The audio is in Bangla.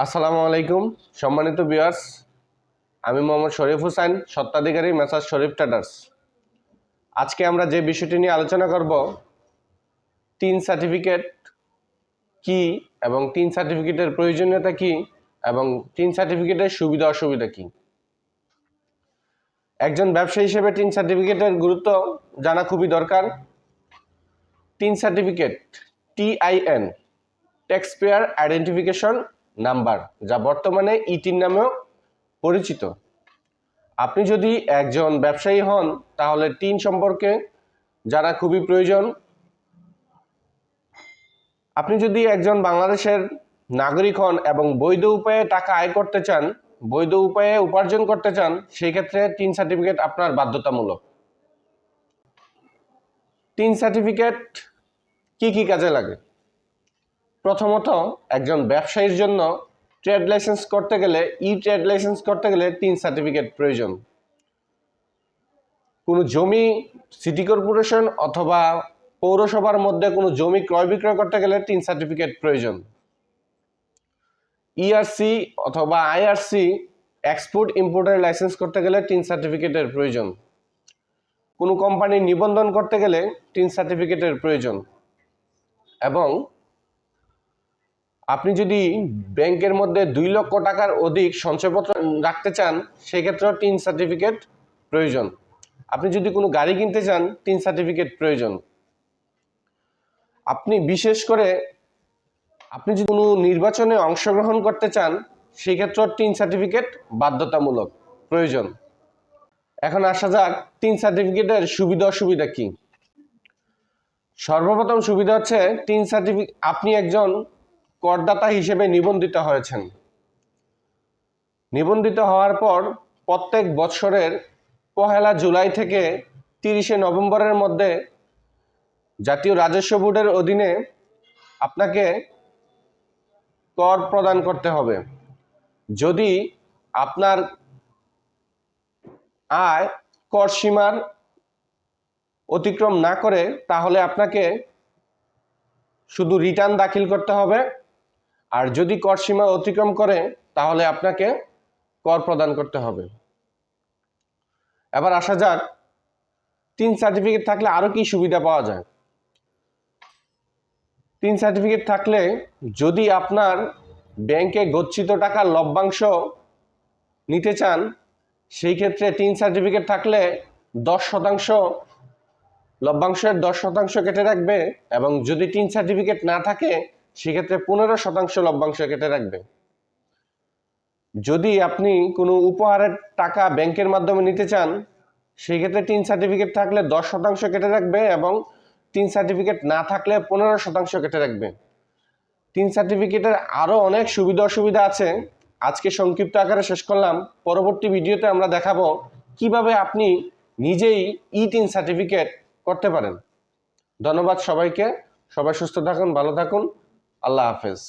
আসসালামু আলাইকুম সম্মানিত ভিউয়ার্স, আমি মোহাম্মদ শরীফ হোসেন, স্বত্বাধিকারী মেসার্স শরীফ ট্রেডার্স। আজকে আমরা যে বিষয়টি নিয়ে আলোচনা করব, টিন সার্টিফিকেট কি এবং টিন সার্টিফিকেটের প্রয়োজনীয়তা কি এবং টিন সার্টিফিকেটের সুবিধা অসুবিধা কি। একজন ব্যবসায়ী হিসেবে টিন সার্টিফিকেটের গুরুত্ব জানা খুবই দরকার। Tin certificate TIN, tax payer identification number, যা বর্তমানে ইটিন নামেও পরিচিত। আপনি যদি একজন ব্যবসায়ী হন তাহলে টিন সম্পর্কে জানা খুবই প্রয়োজন। আপনি যদি একজন বাংলাদেশের নাগরিক হন এবং বৈধ উপায়ে টাকা আয় করতে চান, বৈধ উপায়ে উপার্জন করতে চান, সেই ক্ষেত্রে টিন সার্টিফিকেট আপনার বাধ্যতামূলক। টিন সার্টিফিকেট কি কি কাজে লাগে? প্রথমত, একজন ব্যবসায়ীর জন্য ট্রেড লাইসেন্স করতে গেলে, ট্রেড লাইসেন্স করতে গেলে টিন সার্টিফিকেট প্রয়োজন। কোনো জমি সিটি কর্পোরেশন অথবা পৌরসভার মধ্যে কোনো জমি ক্রয় বিক্রয় করতে গেলে টিন সার্টিফিকেট প্রয়োজন। ERC অথবা IRC এক্সপোর্ট ইম্পোর্টের লাইসেন্স করতে গেলে টিন সার্টিফিকেটের প্রয়োজন। কোনো কোম্পানি নিবন্ধন করতে গেলে টিন সার্টিফিকেটের প্রয়োজন। এবং আপনি যদি ব্যাংকের মধ্যে 2 লক্ষ টাকার অধিক সঞ্চয়পত্র রাখতে চান, সেক্ষেত্রেও টিন সার্টিফিকেট প্রয়োজন। আপনি যদি কোনো গাড়ি কিনতে চান, টিন সার্টিফিকেট প্রয়োজন। আপনি বিশেষ করে আপনি যদি কোনো নির্বাচনে অংশগ্রহণ করতে চান, সেক্ষেত্রেও টিন সার্টিফিকেট বাধ্যতামূলক প্রয়োজন। এখন আসা যাক টিন সার্টিফিকেটের সুবিধা অসুবিধা কি। সর্বপ্রথম সুবিধা হচ্ছে, টিন সার্টিফিকেট আপনি একজন করদাতা হিসেবে নিবন্ধিত হয়েছেন। নিবন্ধিত হওয়ার পর প্রত্যেক বছরের 1 জুলাই থেকে 30 নভেম্বরের মধ্যে জাতীয় রাজস্ব বোর্ডের অধীনে আপনাকে কর প্রদান করতে হবে। যদি আপনার আয় কর সীমার অতিক্রম না করে, তাহলে আপনাকে শুধু রিটার্ন দাখিল করতে হবে। আর যদি কর সীমা অতিক্রম করে, তাহলে আপনাকে কর প্রদান করতে হবে। এবার আসা যাক টিন সার্টিফিকেট থাকলে আরো কি সুবিধা পাওয়া যায়। টিন সার্টিফিকেট থাকলে যদি আপনার ব্যাংকে গচ্ছিত টাকার লভ্যাংশ নিতে চান, সেই ক্ষেত্রে টিন সার্টিফিকেট থাকলে 10% লভ্যাংশের 10% কেটে রাখবে, এবং যদি টিন সার্টিফিকেট না থাকে সেক্ষেত্রে 15% লভ্যাংশ কেটে রাখবে। যদি আপনি কোনো উপহারের টাকা ব্যাংকের মাধ্যমে নিতে চান, সেই ক্ষেত্রে টিন সার্টিফিকেট থাকলে 10% কেটে রাখবে, এবং টিন সার্টিফিকেট না থাকলে 15% কেটে রাখবে। টিন সার্টিফিকেটের আরো অনেক সুবিধা অসুবিধা আছে। আজকে সংক্ষিপ্ত আকারে শেষ করলাম। পরবর্তী ভিডিওতে আমরা দেখাবো কিভাবে আপনি নিজেই টিন সার্টিফিকেট করতে পারেন। ধন্যবাদ সবাইকে। সবাই সুস্থ থাকুন, ভালো থাকুন। আল্লাহ হাফেজ।